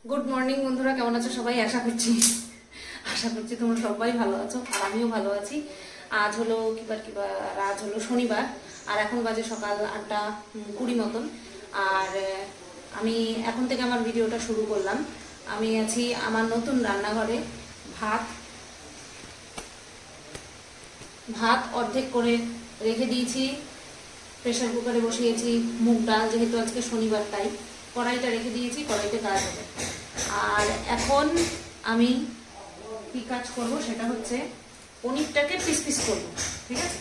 Good morning বন্ধুরা, কেমন আছো সবাই? আশা করছি তোমরা সবাই ভালো আছো, আর আমিও ভালো আছি। আজ হলো আজ হলো শনিবার, আর এখন বাজে সকাল 8:20 মতন। আর আমি এখন থেকে আমার ভিডিওটা শুরু করলাম। আমি আছি আমার নতুন রান্নাঘরে। ভাত অর্ধেক করে রেখে দিয়েছি, প্রেসার কুকারে বসিয়েছি মুগ ডাল, যেহেতু আজকে শনিবার তাই কড়াইটা রেখে দিয়েছি, কড়াইতে কাজ হবে। আর এখন আমি কি কাজ করব সেটা হচ্ছে পনিরটাকে পিস পিস করব, ঠিক আছে?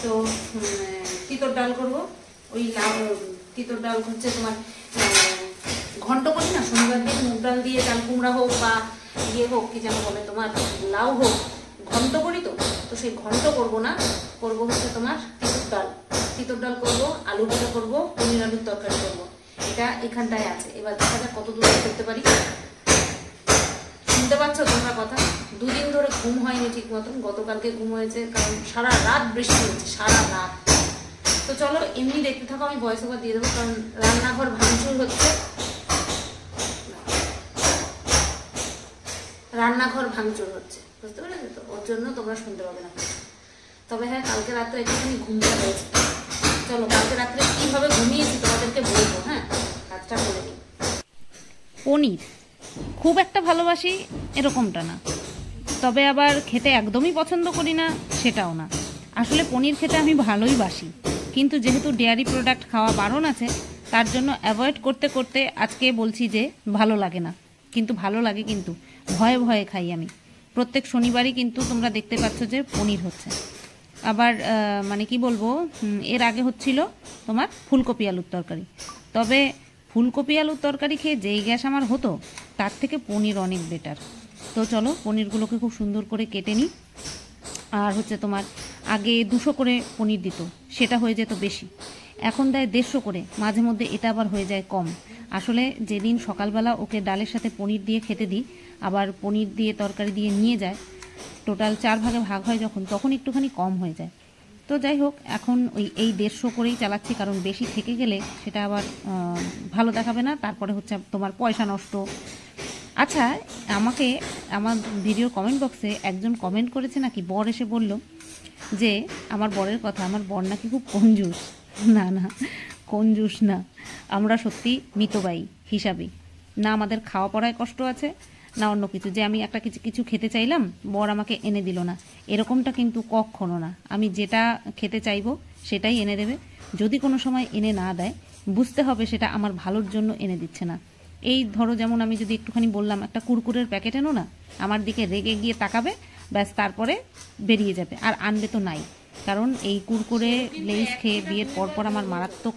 তো তিতর ডাল করব। ওই তিতর ডাল হচ্ছে তোমার ঘন্ট করি না শনিবার দিন, মুগ ডাল দিয়ে চাল কুমড়া হোক বা ইয়ে হোক, কি যেন বলে তোমার লাউ হোক, ঘন্ট করি। তো সেই ঘন্ট করব না, করব হচ্ছে তোমার তিতর ডাল করব, আলু ভাজা করব, পনির আলুর তরকারি করব। এটা এখানটায় আছে, এবার দেখা যাক কত দূর করতে পারি। শুনতে পাচ্ছ তোমরা কথা? দুদিন ধরে ঘুম হয়নি ঠিক মতন। গতকালকে ঘুম হয়েছে, কারণ সারা রাত বৃষ্টি হচ্ছে, সারা রাত। তো চলো এমনি দেখতে থাকো, আমি ভয়েস ওভার দিয়ে দেবো, কারণ রান্নাঘর ভাঙচুর হচ্ছে, বুঝতে পেরেছো তো? ওর জন্য তোমরা শুনতে পাবে না। তবে হ্যাঁ, কালকে রাত্রে একটুখানি ঘুমটা হয়েছে। চলো কালকে রাত্রে কিভাবে ঘুমিয়েছি তোমাদেরকে বলবো। হ্যাঁ, কাজটা করে নিই। পনির খুব একটা ভালোবাসি এরকমটা না, তবে আবার খেতে একদমই পছন্দ করি না সেটাও না। আসলে পনির খেতে আমি ভালোই বাসি, কিন্তু যেহেতু ডেয়ারি প্রোডাক্ট খাওয়া বারণ আছে, তার জন্য অ্যাভয়েড করতে করতে আজকে বলছি যে ভালো লাগে না। কিন্তু ভালো লাগে, কিন্তু ভয়ে ভয়ে খাই আমি। প্রত্যেক শনিবারই কিন্তু তোমরা দেখতে পাচ্ছ যে পনির হচ্ছে। আবার মানে কি বলবো, এর আগে হচ্ছিল তোমার ফুলকপি আলুর তরকারি। তবে ফুলকপি আলুর তরকারি খেয়ে যেই গ্যাস আমার হতো, তার থেকে পনির অনেক বেটার। তো চলো পনিরগুলোকে খুব সুন্দর করে কেটে নিই। আর হচ্ছে তোমার আগে 200 করে পনির দিত, সেটা হয়ে যেত বেশি, এখন দেয় 150 করে। মাঝে মধ্যে এটা আবার হয়ে যায় কম। আসলে যেদিন সকালবেলা ওকে ডালের সাথে পনির দিয়ে খেতে দিই, আবার পনির দিয়ে তরকারি দিয়ে নিয়ে যায়, টোটাল 4 ভাগে ভাগ হয় যখন, তখন একটুখানি কম হয়ে যায়। তো যাই হোক, এখন এই 150 করেই চালাচ্ছি, কারণ বেশি থেকে গেলে সেটা আবার ভালো দেখাবে না, তারপরে হচ্ছে তোমার পয়সা নষ্ট। আচ্ছা, আমাকে আমার ভিডিওর কমেন্ট বক্সে একজন কমেন্ট করেছে, নাকি বর এসে বলল যে আমার বরের কথা, আমার বর নাকি খুব কঞ্জুস। না না, কঞ্জুস না, আমরা সত্যি মিতব্যয়ী হিসাবেই। না আমাদের খাওয়া পড়ায় কষ্ট আছে, না অন্য কিছু, যে আমি একটা কিছু খেতে চাইলাম, বর আমাকে এনে দিল না, এরকমটা কিন্তু কখনো না। আমি যেটা খেতে চাইবো সেটাই এনে দেবে। যদি কোনো সময় এনে না দেয়, বুঝতে হবে সেটা আমার ভালোর জন্য এনে দিচ্ছে না। এই ধরো, যেমন আমি যদি একটুখানি বললাম একটা কুরকুরের প্যাকেট এনো না, আমার দিকে রেগে গিয়ে তাকাবে, ব্যাস তারপরে বেরিয়ে যাবে, আর আনবে তো নাই। কারণ এই কুরকুরে লেইস খেয়ে বিয়ের পরপর আমার মারাত্মক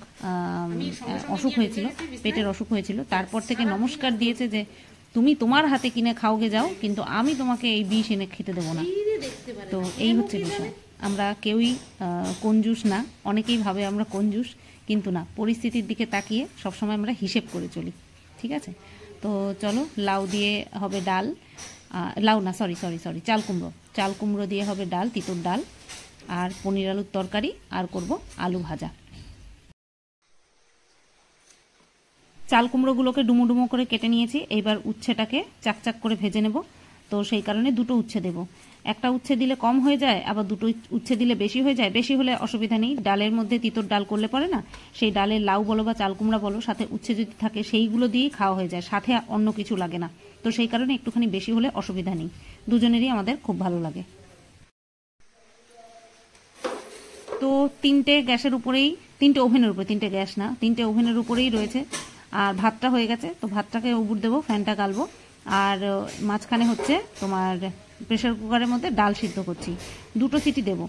অসুখ হয়েছিল, পেটের অসুখ হয়েছিল। তারপর থেকে নমস্কার দিয়েছে যে তুমি তোমার হাতে কিনে খাওগে যাও, কিন্তু আমি তোমাকে এই বিষ এনে খেতে দেবো না। তো এই হচ্ছে বিষয়। আমরা কেউই কঞ্জুস না, অনেকেই ভাবে আমরা কঞ্জুস, কিন্তু না, পরিস্থিতির দিকে তাকিয়ে সবসময় আমরা হিসেব করে চলি, ঠিক আছে? তো চলো, লাউ দিয়ে হবে ডাল, লাউ না, সরি, চাল কুমড়ো দিয়ে হবে ডাল, তিতর ডাল, আর পনির আলুর তরকারি, আর করব আলু ভাজা। চাল কুমড়োগুলোকে ডুমো ডুমো করে কেটে নিয়েছি, এইবার উচ্ছেটাকে চাকচাক করে ভেজে নেব। তো সেই কারণে 2টো উচ্ছে দেব। একটা উচ্ছে দিলে কম হয়ে যায়, আবার 2টো উচ্ছে দিলে বেশি হয়ে যায়। বেশি হলে অসুবিধা নেই, ডালের মধ্যে তিতর ডাল করলে পরে না, সেই ডালের লাউ বলো বা চাল কুমড়া বলো, সাথে উচ্ছে যদি থাকে সেইগুলো দিয়েই খাওয়া হয়ে যায়, সাথে অন্য কিছু লাগে না। তো সেই কারণে একটুখানি বেশি হলে অসুবিধা নেই, দুজনেরই আমাদের খুব ভালো লাগে। তো 3টে গ্যাসের উপরেই, 3টে ওভেনের উপরে, 3টে গ্যাস না, 3টে ওভেনের উপরেই রয়েছে। আর ভাতটা হয়ে গেছে, তো ভাতটাকে উবুর দেবো, ফ্যানটা গালবো। আর মাঝখানে হচ্ছে তোমার প্রেসার কুকারের মধ্যে ডাল সিদ্ধ করছি, 2টো সিটি দেবো।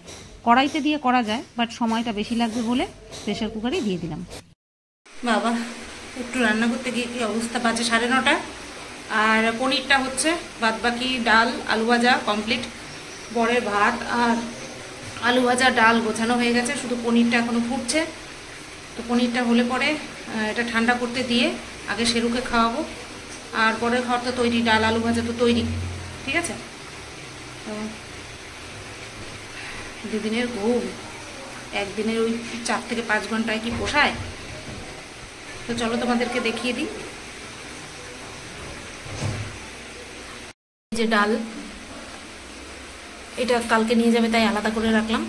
কড়াইতে দিয়ে করা যায়, বাট সময়টা বেশি লাগবে বলে প্রেসার কুকারেই দিয়ে দিলাম। বাবা, একটু রান্না করতে গিয়ে কি অবস্থা, বাজে 9:30। আর পনিরটা হচ্ছে, বাদ বাকি ডাল আলু ভাজা কমপ্লিট। বরের ভাত আর আলু ভাজা ডাল গোছানো হয়ে গেছে, শুধু পনিরটা এখনো ফুটছে। তো পনিরটা হলে পরে এটা ঠান্ডা করতে দিয়ে আগে শেরুকে খাওয়াবো, আর পরের খাওয়ার তো তৈরি, ডাল আলু ভাজা তো তৈরি, ঠিক আছে? তো 2 দিনের ঘুম একদিনের ওই 4 থেকে 5 ঘন্টায় কি পোষায়? তো চলো তোমাদেরকে দেখিয়ে দিই। যে ডাল, এটা কালকে নিয়ে যাবে তাই আলাদা করে রাখলাম।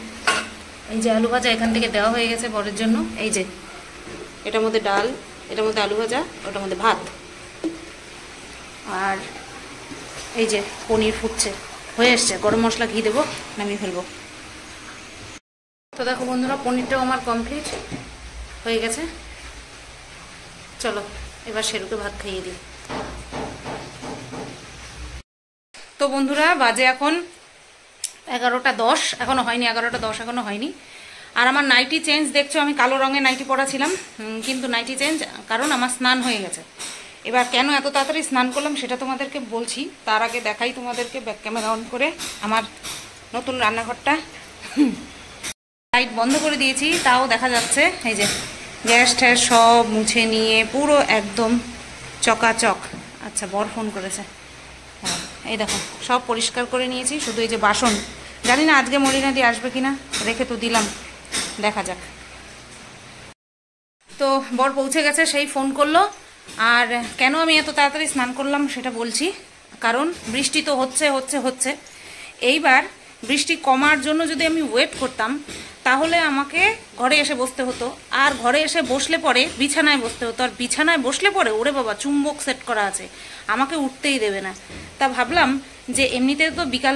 এই যে আলু ভাজা এখান থেকে দেওয়া হয়ে গেছে বরের জন্য। এই যে এটার মধ্যে ডাল, এটার মধ্যে আলু ভাজা, ওটার মধ্যে ভাত, আর এই যে পনির ফুটছে, হয়ে এসছে। গরম মশলা ঘি দেবো, নামিয়ে ফেলবো। তো দেখো বন্ধুরা, পনিরটাও আমার কমপ্লিট হয়ে গেছে। চলো এবার শেরুকে ভাত খাইয়ে দিই। তো বন্ধুরা, বাজে এখন 11:10, এখনো হয়নি, 11:10 এখনো হয়নি। আর আমার নাইটি চেঞ্জ দেখছো, আমি কালো রঙের নাইটি পরা ছিলাম, কিন্তু নাইটি চেঞ্জ কারণ আমার স্নান হয়ে গেছে। এবার কেন এত তাড়াতাড়ি স্নান করলাম সেটা তোমাদেরকে বলছি। তার আগে দেখাই তোমাদেরকে ব্যাক ক্যামেরা অন করে আমার নতুন রান্নাঘরটা। লাইট বন্ধ করে দিয়েছি, তাও দেখা যাচ্ছে এই যে গ্যাস ট্যাস সব মুছে নিয়ে পুরো একদম চকাচক। আচ্ছা, বর ফোন করেছে। হ্যাঁ, এই দেখো সব পরিষ্কার করে নিয়েছি, শুধু এই যে বাসন, জানি না আজকে মলিনাদি আসবে কিনা, রেখে তো দিলাম, দেখা যাক। তো বর পৌঁছে গেছে, সেই ফোন করলো। আর কেন আমি এত তাড়াতাড়ি স্নান করলাম সেটা বলছি। কারণ বৃষ্টি তো হচ্ছে। এইবার বৃষ্টি কমার জন্য যদি আমি ওয়েট করতাম তাহলে আমাকে ঘরে এসে বসতে হতো, আর ঘরে এসে বসলে পরে বিছানায় বসতে হতো, আর বিছানায় বসলে পরে ওরে বাবা চুম্বক সেট করা আছে, আমাকে উঠতেই দেবে না। তা ভাবলাম যে এমনিতে তো বিকাল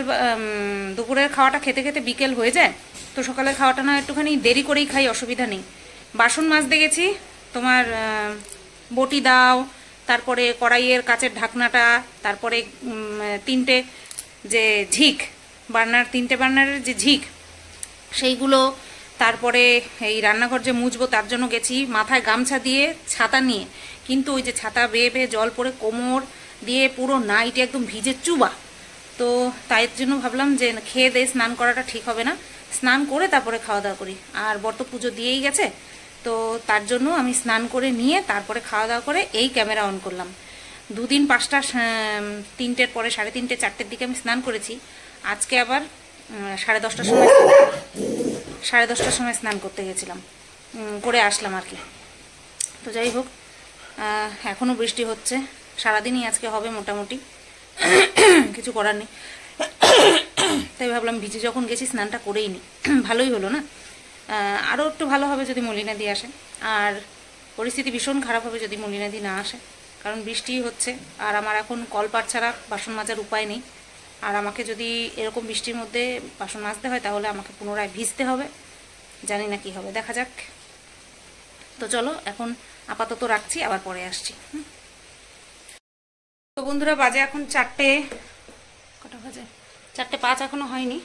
দুপুরের খাওয়াটা খেতে খেতে বিকেল হয়ে যায়, তো সকালের খাওয়াটা না একটুখানি দেরি করেই খাই, অসুবিধা নেই। বাসন মাজতে গেছি, তোমার বটি দাও, তারপরে কড়াইয়ের কাচের ঢাকনাটা, তারপরে 3টে যে ঝিক বার্নার, 3টে বার্নারের যে ঝিক সেইগুলো, তারপরে এই রান্নাঘর যে মুছবো তার জন্য গেছি মাথায় গামছা দিয়ে, ছাতা নিয়ে, কিন্তু ওই যে ছাতা বেয়ে বেয়ে জল পড়ে কোমর দিয়ে পুরো নাইটি একদম ভিজে চুবা। তো তাই জন্য ভাবলাম যে খেয়ে দিয়ে স্নান করাটা ঠিক হবে না, স্নান করে তারপরে খাওয়া দাওয়া করি। আর বর তো পুজো দিয়েই গেছে, তো তার জন্য আমি স্নান করে নিয়ে তারপরে খাওয়া দাওয়া করে এই ক্যামেরা অন করলাম। দুদিন 5টা 3টের পরে 3:30 4টের দিকে আমি স্নান করেছি। আজকে আবার 10:30টার সময় স্নান করতে গেছিলাম, করে আসলাম আর কি। তো যাই হোক, এখনও বৃষ্টি হচ্ছে, সারাদিনই আজকে হবে মোটামুটি, কিছু করার নেই। তাই ভাবলাম ভিজে যখন গেছি স্নানটা করেই নি, ভালোই হলো না। আরও একটু ভালো হবে যদি মলিনাদি আসে, আর পরিস্থিতি ভীষণ খারাপ হবে যদি মলিনাদি না আসে, কারণ বৃষ্টি হচ্ছে। আর আমার এখন কলপাট ছাড়া বাসন মাজার উপায় নেই। আর আমাকে যদি এরকম বৃষ্টির মধ্যে বাসন মাজতে হয় তাহলে আমাকে পুনরায় ভিজতে হবে, জানি না কি হবে, দেখা যাক। তো চলো এখন আপাতত রাখছি, আবার পরে আসছি। তো বন্ধুরা, বাজে এখন 4টে, কটা বাজে? 4:05 এখনো হয়নি।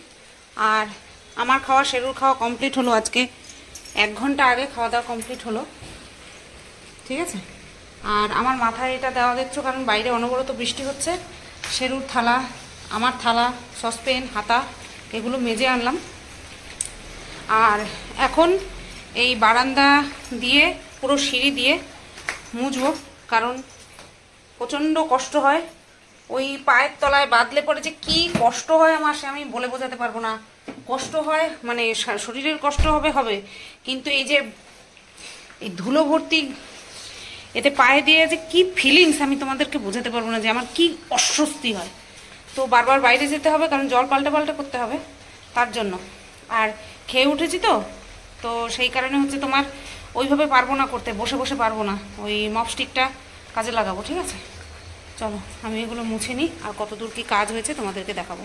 আর আমার খাওয়া, শেরুর খাওয়া কমপ্লিট হলো আজকে 1 ঘন্টা আগে খাওয়া দাওয়া কমপ্লিট হলো, ঠিক আছে। আর আমার মাথায় এটা দেওয়া দেখছো কারণ বাইরে অনবরত বৃষ্টি হচ্ছে। শেরুর থালা, আমার থালা, সসপেন, হাতা এগুলো মেজে আনলাম। আর এখন এই বারান্দা দিয়ে পুরো সিঁড়ি দিয়ে মুছবো, কারণ প্রচণ্ড কষ্ট হয়। ওই পায়ের তলায় বাঁধলে পরে যে কি কষ্ট হয় আমার, সে আমি বলে বোঝাতে পারবো না। কষ্ট হয় মানে শরীরের কষ্ট হবে, কিন্তু এই যে এই ধুলো ভর্তি এতে পায়ে দিয়ে যে কি ফিলিংস আমি তোমাদেরকে বোঝাতে পারবো না, যে আমার কি অস্বস্তি হয়। তো বারবার বাইরে যেতে হবে কারণ জল পাল্টে করতে হবে তার জন্য। আর খেয়ে উঠেছি তো সেই কারণে হচ্ছে তোমার ওইভাবে পারবো না করতে, বসে পারবো না। ওই মপস্টিকটা কাজে লাগাবো, ঠিক আছে। চলো আমি এগুলো মুছে নিই, আর কতদূর কি কাজ হয়েছে তোমাদেরকে দেখাবো।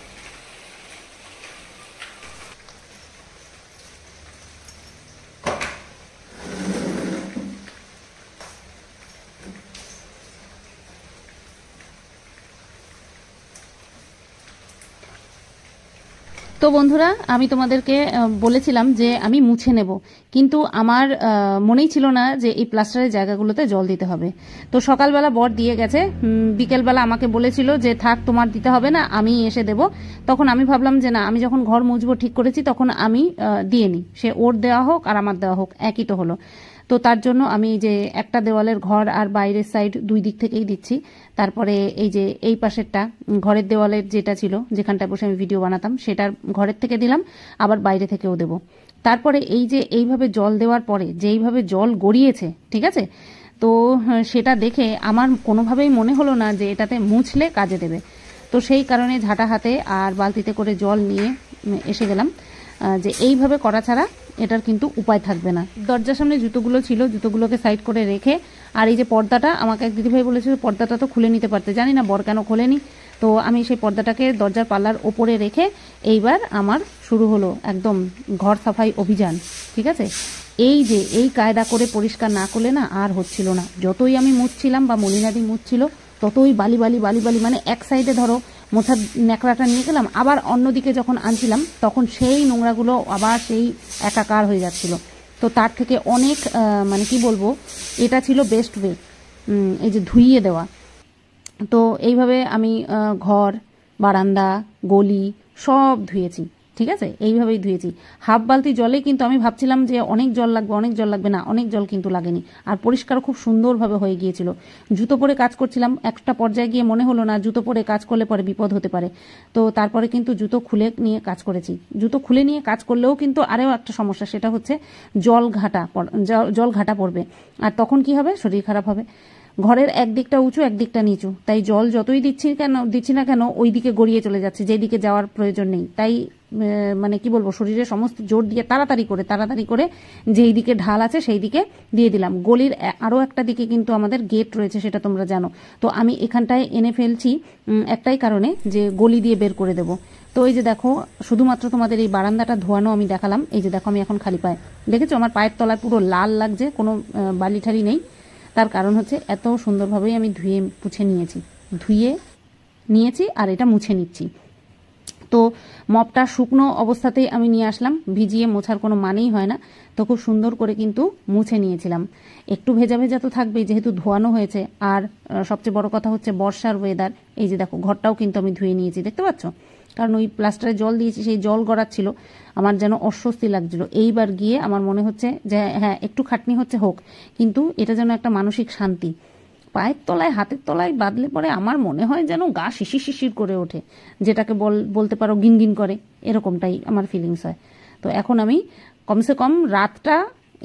তো বন্ধুরা, আমি তোমাদেরকে বলেছিলাম যে আমি মুছে নেব, কিন্তু আমার মনেই ছিল না যে এই প্লাস্টারের জায়গাগুলোতে জল দিতে হবে। তো সকালবেলা বর দিয়ে গেছে, বিকেলবেলা আমাকে বলেছিল যে থাক তোমার দিতে হবে না, আমি এসে দেব। তখন আমি ভাবলাম যে না, আমি যখন ঘর মুছবো ঠিক করেছি তখন আমি দিয়ে নিই, সে ওর দেওয়া হোক আর আমার দেওয়া হোক একই তো হলো। তো তার জন্য আমি যে একটা দেওয়ালের ঘর আর বাইরের সাইড 2 দিক থেকেই দিচ্ছি। তারপরে এই যে এই পাশেরটা ঘরের দেওয়ালের যেটা ছিল, যেখানটায় বসে আমি ভিডিও বানাতাম, সেটার ঘরের থেকে দিলাম, আবার বাইরে থেকেও দেব। তারপরে এই যে এইভাবে জল দেওয়ার পরে যেইভাবে জল গড়িয়েছে, ঠিক আছে, তো সেটা দেখে আমার কোনোভাবেই মনে হলো না যে এটাতে মুছলে কাজে দেবে। তো তো সেই কারণে ঝাঁটা হাতে আর বালতিতে করে জল নিয়ে এসে গেলাম, যে এইভাবে করা ছাড়া এটার কিন্তু উপায় থাকবে না। দরজার সামনে জুতোগুলো ছিল, জুতোগুলোকে সাইড করে রেখে, আর এই যে পর্দাটা আমাকে এক দিদিভাই বলেছিল পর্দাটা তো খুলে নিতে পারতে, জানি না বর কেন খোলেনি। তো আমি সেই পর্দাটাকে দরজার পাল্লার ওপরে রেখে এইবার আমার শুরু হলো একদম ঘর সাফাই অভিযান। ঠিক আছে, এই কায়দা করে পরিষ্কার না করলে না আর হচ্ছিল না। যতই আমি মুছছিলাম বা মলিনাদি মুছছিল ততই বালি বালি বালি বালি, মানে এক সাইডে ধরো মোছার ন্যাকড়াটা নিয়ে গেলাম, আবার অন্যদিকে যখন আনছিলাম তখন সেই নোংরাগুলো আবার সেই একাকার হয়ে যাচ্ছিল। তো তার থেকে অনেক মানে কি বলবো, এটা ছিল বেস্ট ওয়ে, এই যে ধুইয়ে দেওয়া। তো এইভাবে আমি ঘর, বারান্দা, গলি সব ধুয়েছি। ঠিক আছে, এইভাবেই ধুয়েছি। হাফ বালতি জলে কিন্তু আমি ভাবছিলাম যে অনেক জল লাগবে না, অনেক জল কিন্তু লাগেনি, আর পরিষ্কার খুব সুন্দরভাবে হয়ে গিয়েছিল। জুতো পরে কাজ করছিলাম, একটা পর্যায়ে গিয়ে মনে হলো না জুতো পরে কাজ করলে পরে বিপদ হতে পারে। তো তারপরে কিন্তু জুতো খুলে নিয়ে কাজ করেছি। জুতো খুলে নিয়ে কাজ করলেও কিন্তু আরও একটা সমস্যা, সেটা হচ্ছে জল ঘাটা পড়বে, আর তখন কি হবে, শরীর খারাপ হবে। ঘরের একদিকটা উঁচু একদিকটা নিচু, তাই জল যতই দিচ্ছি না কেন ওই দিকে গড়িয়ে চলে যাচ্ছে, যেদিকে যাওয়ার প্রয়োজন নেই। তাই মানে কি বলবো, শরীরে সমস্ত জোর দিয়ে তাড়াতাড়ি করে যেই দিকে ঢাল আছে সেই দিকে দিয়ে দিলাম। গলির আরও একটা দিকে কিন্তু আমাদের গেট রয়েছে, সেটা তোমরা জানো। তো আমি এখানটায় এনে ফেলছি একটাই কারণে, যে গলি দিয়ে বের করে দেব। তো এই যে দেখো, শুধুমাত্র তোমাদের এই বারান্দাটা ধোয়ানো আমি দেখালাম। এই যে দেখো আমি এখন খালি পায়ে, দেখেছো আমার পায়ের তলায় পুরো লাল লাগছে, কোনো বালি ঠালি নেই। তার কারণ হচ্ছে এত সুন্দরভাবেই আমি ধুয়ে নিয়েছি আর এটা মুছে নিচ্ছি। তো মপটা শুকনো অবস্থাতেই আমি নিয়ে আসলাম, ভিজিয়ে মোছার কোনো মানেই হয় না। তো খুব সুন্দর করে কিন্তু মুছে নিয়েছিলাম। একটু ভেজা ভেজা তো থাকবেই, যেহেতু ধোয়ানো হয়েছে। আর সবচেয়ে বড় কথা হচ্ছে বর্ষার ওয়েদার। এই যে দেখো ঘরটাও কিন্তু আমি ধুয়ে নিয়েছি, দেখতে পাচ্ছ, কারণ ওই প্লাস্টারে জল দিয়েছি, সেই জল গড়াচ্ছিল, আমার যেন অস্বস্তি লাগছিল। এইবার গিয়ে আমার মনে হচ্ছে যে হ্যাঁ একটু খাটনি হচ্ছে, হোক, কিন্তু এটা যেন একটা মানসিক শান্তি। পায়ের তলায় হাতের তলায় বাঁধলে পরে আমার মনে হয় যেন গা শিশির শিশির করে ওঠে, যেটাকে বলতে পারো গিনগিন করে, এরকমটাই আমার ফিলিংস হয়। তো এখন আমি কমসে কম রাতটা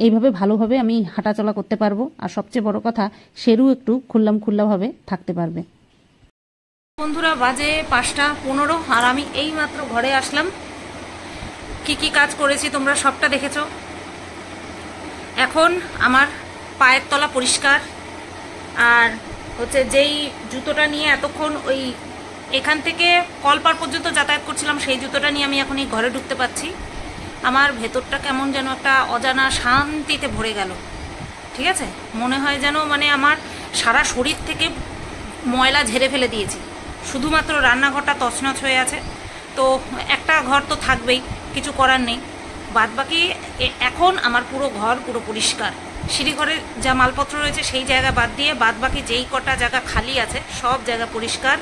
এইভাবে ভালোভাবে আমি হাঁটাচলা করতে পারবো, আর সবচেয়ে বড় কথা শেরু একটু খোলাভাবে থাকতে পারবে। বন্ধুরা, বাজে 5:15 আর আমি এই মাত্র ঘরে আসলাম। কি কাজ করেছি তোমরা সবটা দেখেছো। এখন আমার পায়ের তলা পরিষ্কার, আর হচ্ছে যেই জুতোটা নিয়ে এতক্ষণ ওই এখান থেকে কলপার পর্যন্ত যাতায়াত করছিলাম, সেই জুতোটা নিয়ে আমি এখন এই ঘরে ঢুকতে পারছি। আমার ভেতরটা কেমন যেন একটা অজানা শান্তিতে ভরে গেল। ঠিক আছে, মনে হয় যেন মানে আমার সারা শরীর থেকে ময়লা ঝেড়ে ফেলে দিয়েছি, শুধুমাত্র রান্নাঘরটা তছনছ হয়ে আছে। তো একটা ঘর তো থাকবেই, কিছু করার নেই। বাদবাকি এখন আমার পুরো ঘর পুরো পরিষ্কার। সিঁড়িঘরে যা মালপত্র রয়েছে সেই জায়গা বাদ দিয়ে বাদবাকি যেই কটা জায়গা খালি আছে সব জায়গা পরিষ্কার।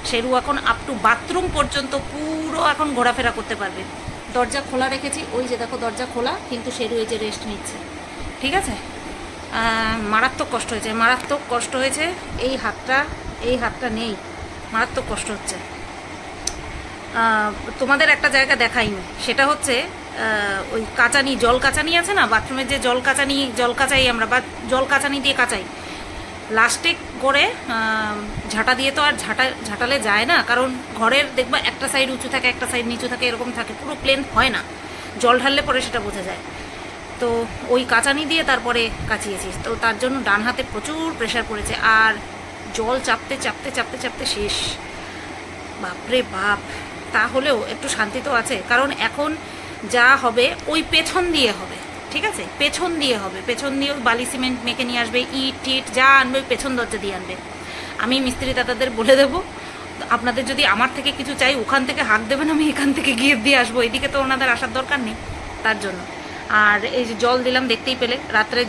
শেরু এখন আপ টু বাথরুম পর্যন্ত পুরো এখন ঘোরাফেরা করতে পারবে। দরজা খোলা রেখেছি, ওই যে দেখো দরজা খোলা, কিন্তু শেরু এই যে রেস্ট নিচ্ছে। ঠিক আছে, মারাত্মক কষ্ট হয়েছে। এই হাতটা নেই, মারাত্মক কষ্ট হচ্ছে। তোমাদের একটা জায়গা দেখাইনি, সেটা হচ্ছে ওই কাচানি, জল কাচানি আছে না বাথরুমের, যে জল কাচাই আমরা, বা জল কাচানি দিয়ে কাচাই লাস্টে করে, ঝাঁটা দিয়ে তো আর ঝাঁটালে যায় না, কারণ ঘরের দেখবা একটা সাইড উঁচু থাকে একটা সাইড নিচু থাকে, এরকম থাকে, পুরো প্লেন হয় না। জল ঢাললে পরে সেটা বোঝা যায়। তো ওই কাচানি দিয়ে তারপরে কাচিয়েছি। তো তার জন্য ডান হাতে প্রচুর প্রেশার পড়েছে, আর জল চাপতে শেষ। বাপরে বাপ, তাহলেও একটু শান্তি তো আছে, কারণ এখন যা হবে ওই পেছন দিয়ে হবে। ঠিক আছে, পেছন দিয়ে বালি সিমেন্ট মেখে নিয়ে আসবে, ইট টিট যা আনবে পেছন দরজা দিয়ে আনবে। আমি মিস্ত্রি দাদাদের বলে দেবো, আপনাদের যদি আমার থেকে কিছু চাই ওখান থেকে হাঁক দেবেন, আমি এখান থেকে গিয়ে দিয়ে আসবো, এইদিকে তো ওনাদের আসার দরকার নেই তার জন্য। আর এই যে জল দিলাম দেখতেই পেলে, রাত্রে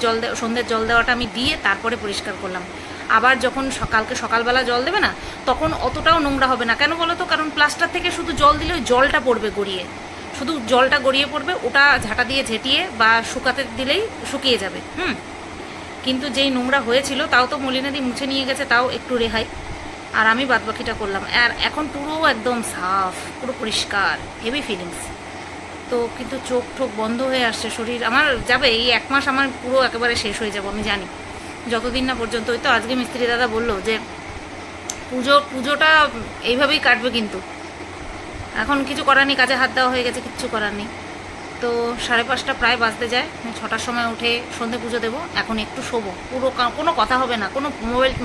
সন্ধ্যের জল দেওয়াটা আমি দিয়ে তারপরে পরিষ্কার করলাম। আবার যখন কালকে সকালবেলা জল দেবে না, তখন অতটাও নোংরা হবে না। কেন বলো তো, কারণ প্লাস্টার থেকে শুধু জল দিলে ওই জলটা পড়বে গড়িয়ে, শুধু জলটা গড়িয়ে পড়বে, ওটা ঝাঁটা দিয়ে ঝেঁটিয়ে বা শুকাতে দিলেই শুকিয়ে যাবে। কিন্তু যেই নোংরা হয়েছিল তাও তো মলিনাদি মুছে নিয়ে গেছে, তাও একটু রেহাই। আর আমি বাদবাকিটা করলাম, আর এখন পুরো একদম সাফ, পুরো পরিষ্কার, হেভি ফিলিংস। তো কিন্তু চোখ ঠোক বন্ধ হয়ে আসছে, শরীর আমার যাবে, এই 1 মাস আমার পুরো একেবারে শেষ হয়ে যাবো আমি জানি, যতদিন না পর্যন্ত। ওই তো আজকে মিস্ত্রি দাদা বললো যে পুজোটা এইভাবেই কাটবে কিন্তু। এখন কিছু করার নেই, কাজে হাত দেওয়া হয়ে গেছে, কিচ্ছু করার নেই। তো 5:30 প্রায় বাজতে যায়, 6টার সময় উঠে সন্ধে পুজো দেবো। এখন একটু শোবো, পুরো কোনো কথা হবে না, কোনো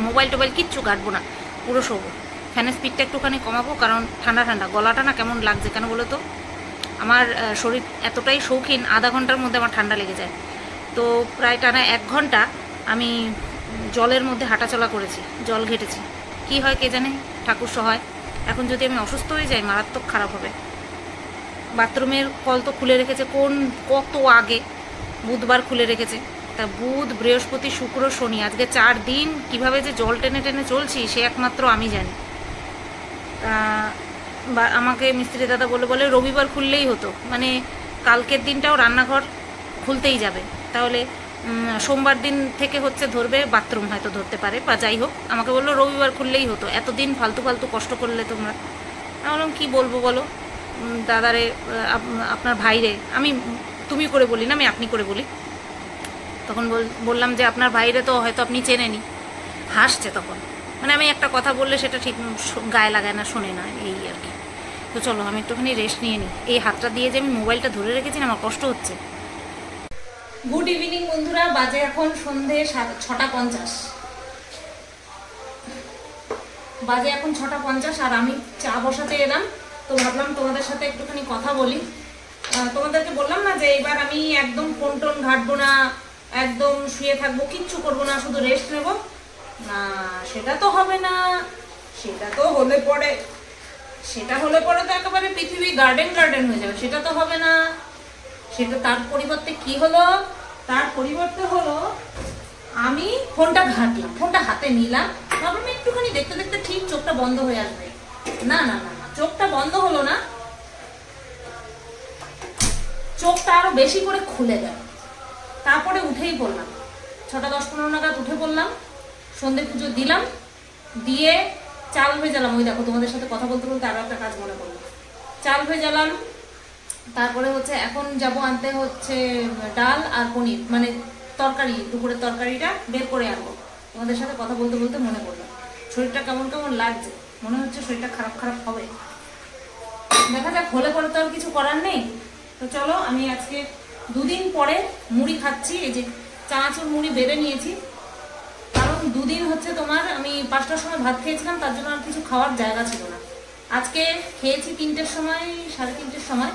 মোবাইল টোবাইল কিচ্ছু কাটবো না, পুরো শোবো। ফ্যানের স্পিডটা একটুখানি কমাবো, কারণ ঠান্ডা ঠান্ডা গলাটা না কেমন লাগছে। কেন বলো তো, আমার শরীর এতটাই শৌখিন, আধা ঘন্টার মধ্যে আমার ঠান্ডা লেগে যায়। তো প্রায় টানা 1 ঘন্টা আমি জলের মধ্যে হাঁটাচলা করেছি, জল ঘেটেছি। কি হয় কে জানে, ঠাকুর সহায়। এখন যদি আমি অসুস্থ হয়ে যাই, মারাত্মক খারাপ হবে। বাথরুমের কল তো খুলে রেখেছে কত আগে, বুধবার খুলে রেখেছে। তা বুধ, বৃহস্পতি, শুক্র, শনি, আজকে 4 দিন কিভাবে যে জল টেনে টেনে চলছি সে একমাত্র আমি জানি। বা আমাকে মিস্ত্রি দাদা বলে রবিবার খুললেই হতো, মানে কালকের দিনটাও রান্নাঘর খুলতেই যাবে, তাহলে সোমবার দিন থেকে হচ্ছে ধরবে, বাথরুম হয়তো ধরতে পারে বা যাই হোক। আমাকে বললো রবিবার খুললেই হতো, এতদিন ফালতু ফালতু কষ্ট করলে তোমরা। আমি বললাম কী বলবো বলো দাদারে, আপনার ভাইরে, আমি তুমি করে বলি না, আমি আপনি করে বলি। তখন বললাম যে আপনার ভাইরে তো হয়তো আপনি চেনেনি। হাসছে তখন, মানে আমি একটা কথা বললে সেটা ঠিক গায়ে লাগায় না, শোনে না, এই আর কি। তো চলো আমি একটুখানি রেস্ট নিয়ে নিই। এই হাতটা দিয়ে যে আমি মোবাইলটা ধরে রেখেছি না, আমার কষ্ট হচ্ছে। গুড ইভিনিং বন্ধুরা, বাজে এখন সন্ধে 6:50। বাজে এখন 6:50 আর আমি চা বসাতে এলাম। তো ভাবলাম তোমাদের সাথে একটুখানি কথা বলি। তোমাদেরকে বললাম না যে এবার আমি একদম ফোন টোন ঘাটবো না, একদম শুয়ে থাকবো, কিচ্ছু করবো না, শুধু রেস্ট নেব না। সেটা তো হবে না, সেটা হলে পরে তো একেবারে পৃথিবী গার্ডেন হয়ে যাবে। সেটা তো হবে না। সেটা তার পরিবর্তে কি হলো, তার পরিবর্তে হলো আমি ফোনটা ঘাটলাম, ফোনটা হাতে নিলাম, ভাবলাম একটুখানি দেখতে দেখতে ঠিক চোখটা বন্ধ হয়ে আসবে। না না না, চোখটা বন্ধ হলো না, চোখটা আরো বেশি করে খুলে গেল। তারপরে উঠেই পড়লাম, 6:10-15 নাগাদ উঠে পড়লাম, সন্ধে পুজো দিলাম, দিয়ে চাল ভেজালাম। ওই দেখো তোমাদের সাথে কথা বলতে বলতে আরো একটা কাজ মনে পড়লো, চাল ভেজালাম। তারপরে হচ্ছে এখন যাব আনতে হচ্ছে ডাল আর পনির, মানে তরকারি, দুপুরের তরকারিটা বের করে আনবো। তোমাদের সাথে কথা বলতে বলতে মনে পড়লো, শরীরটা কেমন কেমন লাগছে, মনে হচ্ছে শরীরটা খারাপ খারাপ হবে। দেখা যাক, হলে পরে তো আর কিছু করার নেই। তো চলো, আমি আজকে 2 দিন পরে মুড়ি খাচ্ছি। এই যে চানাচুর মুড়ি বেড়ে নিয়েছি, কারণ 2 দিন হচ্ছে তোমার আমি 5টার সময় ভাত খেয়েছিলাম, তার জন্য আর কিছু খাওয়ার জায়গা ছিল না। আজকে খেয়েছি 3টের সময়, 3:30-র সময়।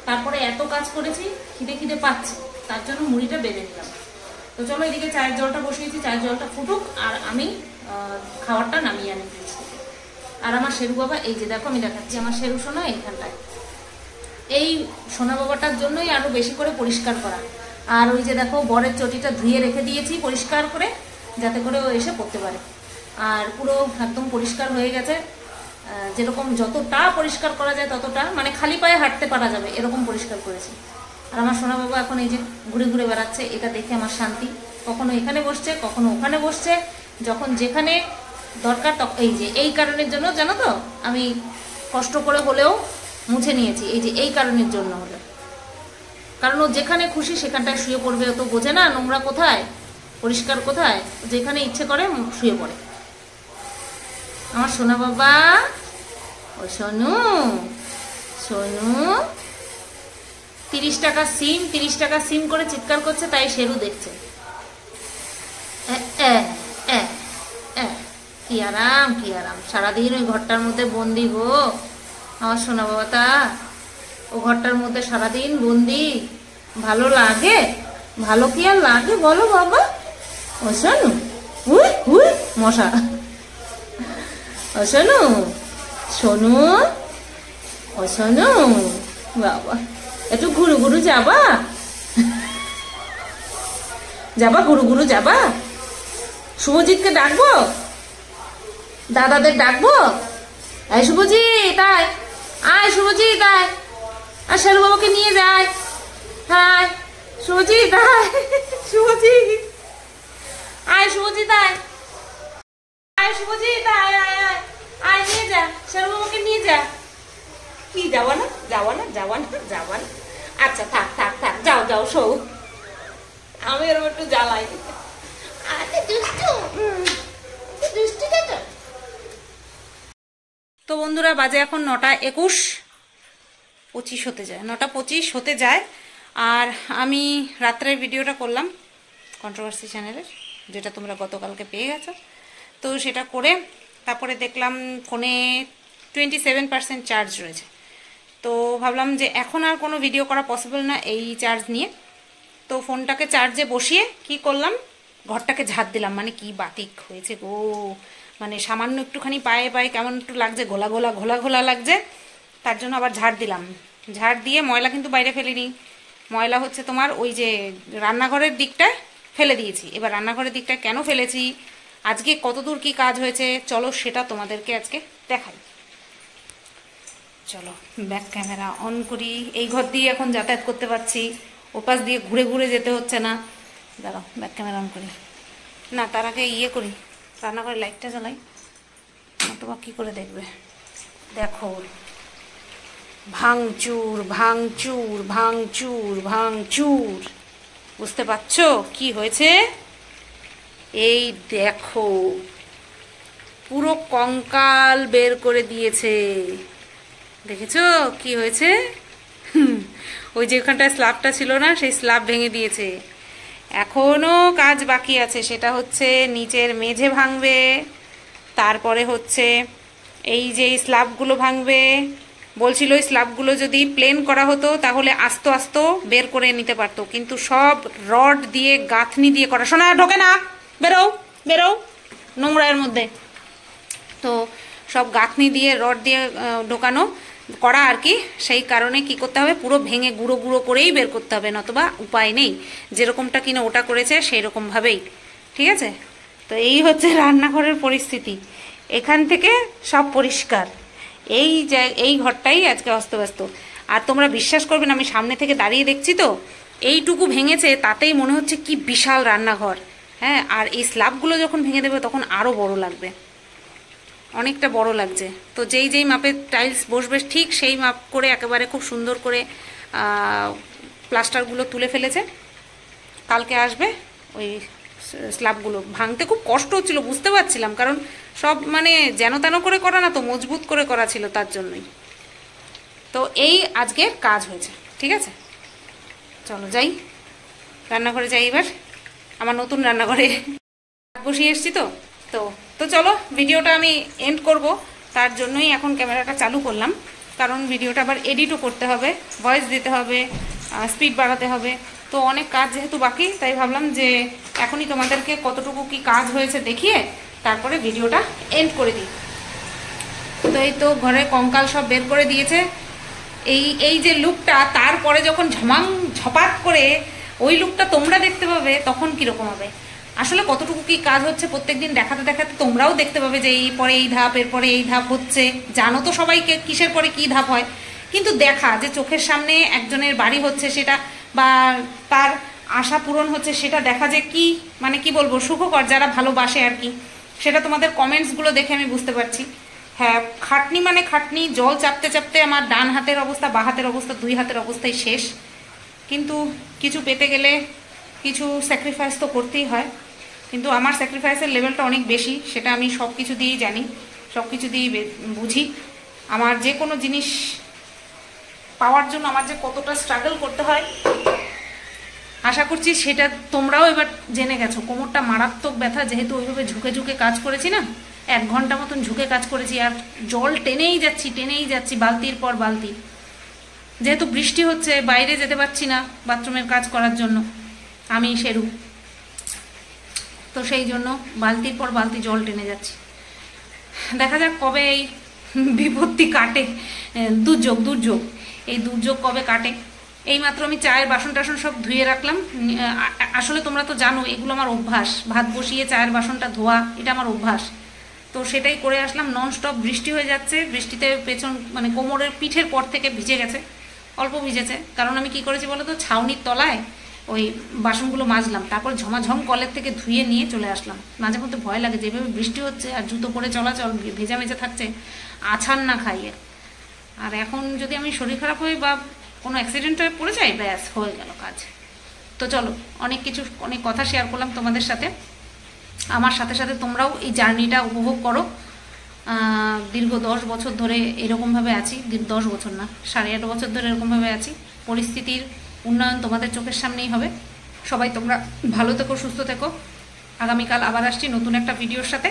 তারপরে এত কাজ করেছি, খিদে পাচ্ছি, তার জন্য মুড়িটা বেড়ে নিলাম। তো চলো, এদিকে চায়ের জলটা বসিয়েছি, চায়ের জলটা ফুটুক আর আমি খাবারটা নামিয়ে আনি ফ্রিজ থেকে। আর আমার শেরু বাবা, এই যে দেখো আমি দেখাচ্ছি, আমার শেরু সোনা এইখানটায়, এই সোনা বাবাটার জন্যই আরো বেশি করে পরিষ্কার করা। আর ওই যে দেখো বরের চটিটা ধুয়ে রেখে দিয়েছি পরিষ্কার করে, যাতে করে ও এসে পড়তে পারে। আর পুরো একদম পরিষ্কার হয়ে গেছে, যেরকম যতটা পরিষ্কার করা যায় ততটা, মানে খালি পায়ে হাঁটতে পারা যাবে এরকম পরিষ্কার করেছি। আর আমার সোনা বাবা এখন এই যে ঘুরে ঘুরে বেড়াচ্ছে, এটা দেখে আমার শান্তি। কখনো এখানে বসছে, কখনো ওখানে বসছে, যখন যেখানে দরকার তখন। এই যে এই কারণের জন্য জানো তো, আমি কষ্ট করে হলেও মুছে নিয়েছি, এই যে এই কারণের জন্য হলো, কারণ ও যেখানে খুশি সেখানটায় শুয়ে পড়বে। ও তো বোঝে না নোংরা কোথায়, পরিষ্কার কোথায়, যেখানে ইচ্ছে করে শুয়ে পড়ে। আমার সোনা বাবা, ও সোনু, 30 টাকা সিম করে চিৎকার করছে, তাই শেরু দেখছে। কি আরাম, সারাদিন ওই ঘরটার মধ্যে বন্দি গো আমার সোনা বাবা। তা ও ঘরটার মধ্যে সারাদিন বন্দি, ভালো লাগে? ভালো কি আর লাগে বলো বাবা? ও সোনু, হুই মশা। ও সোনু, ও সোনু বাবা, একটু ঘুরু যাবা? ঘুরু যাবা? শুভজিৎকে ডাকবো, দাদাদের ডাকবো? এই শুভজিৎ আয়, শুভজিৎ আয়, আর শেরু বাবাকে নিয়ে যায়। হ্যাঁ শুভজিৎ আয়, শুভজিৎ আয়, শুভজিৎ আয় নিয়ে যা, শেরু বাবাকে নিয়ে যা। কি যাওয়া না? আচ্ছা থাক, যাও শো, আমি এরকম একটু জ্বালাই। আরে দুষ্টু তো বন্ধুরা বাজে এখন 9:21, 25 হতে যায়, 9:25 হতে যায়। আর আমি রাত্রের ভিডিওটা করলাম কন্ট্রোভার্সি চ্যানেলের, যেটা তোমরা গতকালকে পেয়ে গেছো। তো সেটা করে তারপরে দেখলাম ফোনে 27% চার্জ রয়েছে। তো ভাবলাম যে এখন আর কোনো ভিডিও করা পসিবল না এই চার্জ নিয়ে। তো ফোনটাকে চার্জে বসিয়ে কি করলাম, ঘরটাকে ঝাড় দিলাম। মানে কি বাতিক হয়েছে গো, মানে সামান্য একটুখানি পায়ে পায়ে কেমন একটু লাগছে, ঘোলা ঘোলা ঘোলা ঘোলা লাগছে। তার জন্য আবার ঝাড় দিলাম। ঝাড় দিয়ে ময়লা কিন্তু বাইরে ফেলিনি, ময়লা হচ্ছে তোমার ওই যে রান্নাঘরের দিকটায় ফেলে দিয়েছি। এবার রান্নাঘরের দিকটায় কেন ফেলেছি, আজকে কতদূর কি কাজ হয়েছে চলো সেটা তোমাদেরকে আজকে দেখাই। চলো ব্যাক ক্যামেরা অন করি। এই ঘর দিয়ে এখন যাতায়াত করতে পারছি, ওপাশ দিয়ে ঘুরে ঘুরে যেতে হচ্ছে না। দাঁড়াও ব্যাক ক্যামেরা অন করি না, তার আগে ইয়ে করি, রান্নাঘরে লাইটটা জ্বালাই, নতুবা কী করে দেখবে। দেখো ভাঙচুর ভাঙচুর ভাঙচুর ভাঙচুর, বুঝতে পারছো কি হয়েছে? এই দেখো পুরো কঙ্কাল বের করে দিয়েছে, দেখেছো কি হয়েছে? ওই যে ওখানটায় স্ল্যাবটা ছিল না, সেই স্ল্যাব ভেঙে দিয়েছে। এখনো কাজ বাকি আছে, সেটা হচ্ছে নিচের মেঝে ভাঙবে, তারপরে হচ্ছে এই যে স্ল্যাবগুলো ভাঙবে। বলছিল ওই স্ল্যাবগুলো যদি প্লেন করা হতো তাহলে আস্তে আস্তে বের করে নিতে পারতো, কিন্তু সব রড দিয়ে গাঁথনি দিয়ে করা। শোনা ঢোকে না, বেরো বেরো নোংরার মধ্যে। তো সব গাঁথনি দিয়ে রড দিয়ে ঢোকানো করা আর কি, সেই কারণে কি করতে হবে, পুরো ভেঙে গুঁড়ো গুঁড়ো করেই বের করতে হবে, নতুবা উপায় নেই। যেরকমটা কিনা ওটা করেছে সেই রকমভাবেই, ঠিক আছে? তো এই হচ্ছে রান্নাঘরের পরিস্থিতি। এখান থেকে সব পরিষ্কার, এই ঘরটাই আজকে অস্তব্যস্ত। আর তোমরা বিশ্বাস করবে না, আমি সামনে থেকে দাঁড়িয়ে দেখছি তো, এইটুকু ভেঙেছে তাতেই মনে হচ্ছে কি বিশাল রান্নাঘর। হ্যাঁ, আর এই স্ল্যাবগুলো যখন ভেঙে দেবে তখন আরও বড় লাগবে, অনেকটা বড় লাগছে। তো যেই যেই মাপের টাইলস বসবে ঠিক সেই মাপ করে একেবারে খুব সুন্দর করে প্লাস্টারগুলো তুলে ফেলেছে। কালকে আসবে ওই স্ল্যাবগুলো। ভাঙতে খুব কষ্ট হচ্ছিল, বুঝতে পারছিলাম, কারণ সব মানে যেন তেন করে করা না তো, মজবুত করে করা ছিল, তার জন্যই। তো এই আজকের কাজ হয়েছে, ঠিক আছে? চলো যাই রান্নাঘরে, যাই এবার আমার নতুন রান্নাঘরে বসিয়ে এসছি। তো তো তো চলো ভিডিওটা আমি এন্ড করব, তার জন্যই এখন ক্যামেরাটা চালু করলাম, কারণ ভিডিওটা আবার এডিটও করতে হবে, ভয়েস দিতে হবে, স্পিড বাড়াতে হবে। তো অনেক কাজ যেহেতু বাকি, তাই ভাবলাম যে এখনই তোমাদেরকে কতটুকু কি কাজ হয়েছে দেখিয়ে তারপরে ভিডিওটা এন্ড করে দিই। তো এই তো ঘরে কঙ্কাল সব বের করে দিয়েছে। এই যে লুকটা, তারপরে যখন ঝপাত করে ওই লুকটা তোমরা দেখতে পাবে তখন কীরকম হবে। আসলে কতটুকু কি কাজ হচ্ছে প্রত্যেকদিন দেখাতে দেখাতে তোমরাও দেখতে পাবে যে এই পরে এই ধাপ, এরপরে এই ধাপ হচ্ছে। জানো তো সবাইকে কিসের পরে কি ধাপ হয়, কিন্তু দেখা যে চোখের সামনে একজনের বাড়ি হচ্ছে সেটা, বা তার আশা পূরণ হচ্ছে সেটা দেখা, যে কি মানে কি বলবো, সুখকর যারা ভালোবাসে আর কি। সেটা তোমাদের কমেন্টসগুলো দেখে আমি বুঝতে পারছি। হ্যাঁ, খাটনি মানে খাটনি, জল চাপতে চাপতে আমার ডান হাতের অবস্থা, বা হাতের অবস্থা, দুই হাতের অবস্থাই শেষ। কিন্তু কিছু পেতে গেলে কিছু স্যাক্রিফাইস তো করতেই হয়, কিন্তু আমার স্যাক্রিফাইসের লেভেলটা অনেক বেশি, সেটা আমি সব কিছু দিয়েই জানি, সব কিছু দিয়েই বুঝি। আমার যে কোনো জিনিস পাওয়ার জন্য আমার যে কতটা স্ট্রাগল করতে হয়, আশা করছি সেটা তোমরাও এবার জেনে গেছো। কোমরটা মারাত্মক ব্যথা, যেহেতু ওইভাবে ঝুঁকে ঝুঁকে কাজ করেছি না, 1 ঘন্টা মতন ঝুঁকে কাজ করেছি, আর জল টেনেই যাচ্ছি বালতির পর বালতি। যেহেতু বৃষ্টি হচ্ছে, বাইরে যেতে পারছি না বাথরুমের কাজ করার জন্য, আমি সেরু, তো সেই জন্য বালতির পর বালতি জল টেনে যাচ্ছি। দেখা যাক কবে এই বিপত্তি কাটে, দুর্যোগ এই দুর্যোগ কবে কাটে। এইমাত্র আমি চায়ের বাসন টাসন সব ধুয়ে রাখলাম। আসলে তোমরা তো জানো এগুলো আমার অভ্যাস, ভাত বসিয়ে চায়ের বাসনটা ধোয়া, এটা আমার অভ্যাস। তো সেটাই করে আসলাম। ননস্টপ বৃষ্টি হয়ে যাচ্ছে, বৃষ্টিতে পেছন মানে কোমরের পিঠের পর থেকে ভিজে গেছে, অল্প ভিজেছে। কারণ আমি কি করেছি বলো তো, ছাউনির তলায় ওই বাসনগুলো মাজলাম, তারপর ঝমাঝম কলের থেকে ধুয়ে নিয়ে চলে আসলাম। মাঝে মধ্যে ভয় লাগে, যেভাবে বৃষ্টি হচ্ছে আর জুতো পরে চলাচল, ভেজা ভেজা থাকছে, আছাড় না খাইয়ে। আর এখন যদি আমি শরীর খারাপ হই বা কোনো অ্যাক্সিডেন্ট হয়ে পড়ে যাই, ব্যাস হয়ে গেল কাজ। তো চলো, অনেক কথা শেয়ার করলাম তোমাদের সাথে। আমার সাথে সাথে তোমরাও এই জার্নিটা উপভোগ করো, দীর্ঘ 10 বছর ধরে এরকমভাবে আছি, 10 বছর না 8.5 বছর ধরে এরকমভাবে আছি। পরিস্থিতির উন্নয়ন তোমাদের চোখের সামনেই হবে। সবাই তোমরা ভালো থেকো, সুস্থ থেকো। আগামীকাল আবার আসছি নতুন একটা ভিডিওর সাথে।